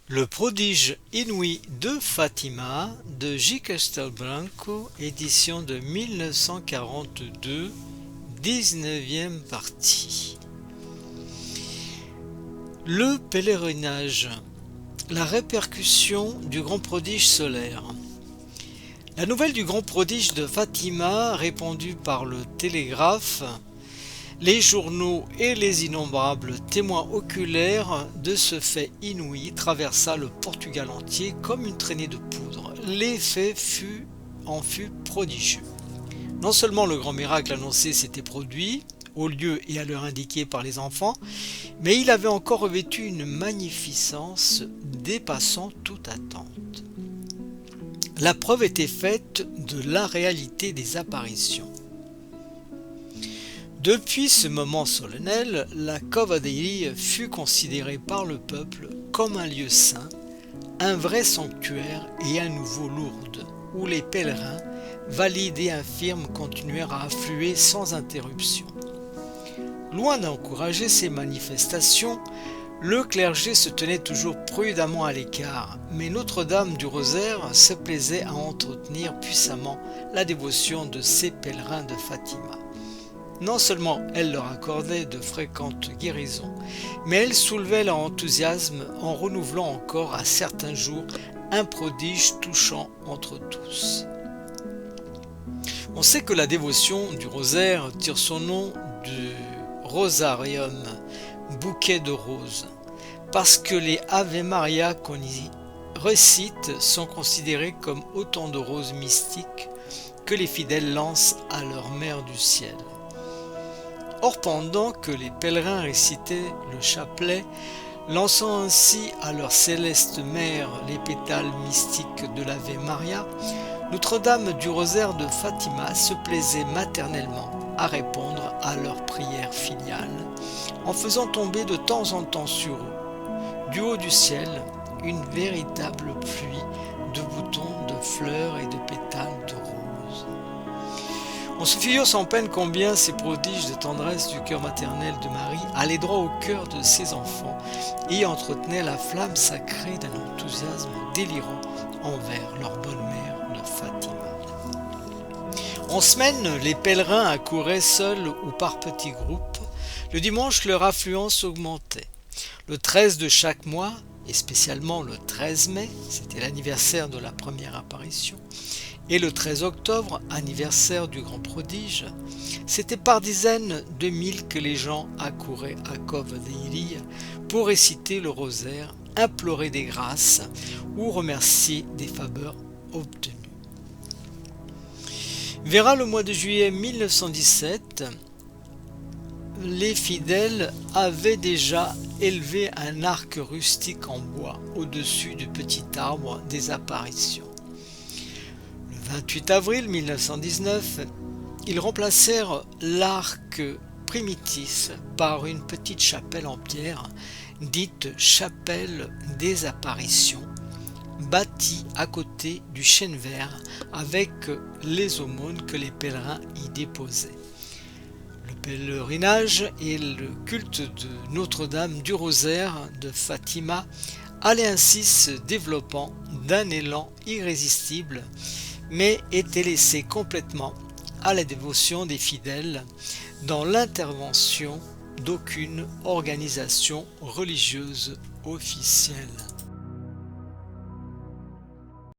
Le prodige inouï de Fatima de J. Castelbranco, édition de 1942, 19e partie. Le pèlerinage, la répercussion du grand prodige solaire. La nouvelle du grand prodige de Fatima, répandue par le télégraphe, les journaux et les innombrables témoins oculaires de ce fait inouï traversa le Portugal entier comme une traînée de poudre. L'effet en fut prodigieux. Non seulement le grand miracle annoncé s'était produit, au lieu et à l'heure indiquée par les enfants, mais il avait encore revêtu une magnificence dépassant toute attente. La preuve était faite de la réalité des apparitions. Depuis ce moment solennel, la Cova de Iria fut considérée par le peuple comme un lieu saint, un vrai sanctuaire et un nouveau Lourdes, où les pèlerins, valides et infirmes, continuèrent à affluer sans interruption. Loin d'encourager ces manifestations, le clergé se tenait toujours prudemment à l'écart, mais Notre-Dame du Rosaire se plaisait à entretenir puissamment la dévotion de ces pèlerins de Fatima. Non seulement elle leur accordait de fréquentes guérisons, mais elle soulevait leur enthousiasme en renouvelant encore à certains jours un prodige touchant entre tous. On sait que la dévotion du rosaire tire son nom du rosarium, bouquet de roses, parce que les Ave Maria qu'on y récite sont considérés comme autant de roses mystiques que les fidèles lancent à leur mère du ciel. Or, pendant que les pèlerins récitaient le chapelet, lançant ainsi à leur céleste mère les pétales mystiques de l'Ave Maria, Notre-Dame du Rosaire de Fatima se plaisait maternellement à répondre à leurs prières filiales, en faisant tomber de temps en temps sur eux, du haut du ciel, une véritable pluie de boutons, de fleurs et de pétales de roses. On se figure sans peine combien ces prodiges de tendresse du cœur maternel de Marie allaient droit au cœur de ses enfants et entretenaient la flamme sacrée d'un enthousiasme délirant envers leur bonne mère de Fatima. En semaine, les pèlerins accouraient seuls ou par petits groupes. Le dimanche, leur affluence augmentait. Le 13 de chaque mois, et spécialement le 13 mai, c'était l'anniversaire de la première apparition, et le 13 octobre, anniversaire du grand prodige, c'était par dizaines de mille que les gens accouraient à Cova de Iria pour réciter le rosaire, implorer des grâces ou remercier des faveurs obtenues. Vers le mois de juillet 1917, les fidèles avaient déjà élevé un arc rustique en bois au-dessus du petit arbre des apparitions. Le 28 avril 1919, ils remplacèrent l'arc primitif par une petite chapelle en pierre, dite chapelle des apparitions, bâtie à côté du chêne vert avec les aumônes que les pèlerins y déposaient. Le pèlerinage et le culte de Notre-Dame du Rosaire de Fatima allaient ainsi se développant d'un élan irrésistible, mais étaient laissés complètement à la dévotion des fidèles dans l'intervention d'aucune organisation religieuse officielle.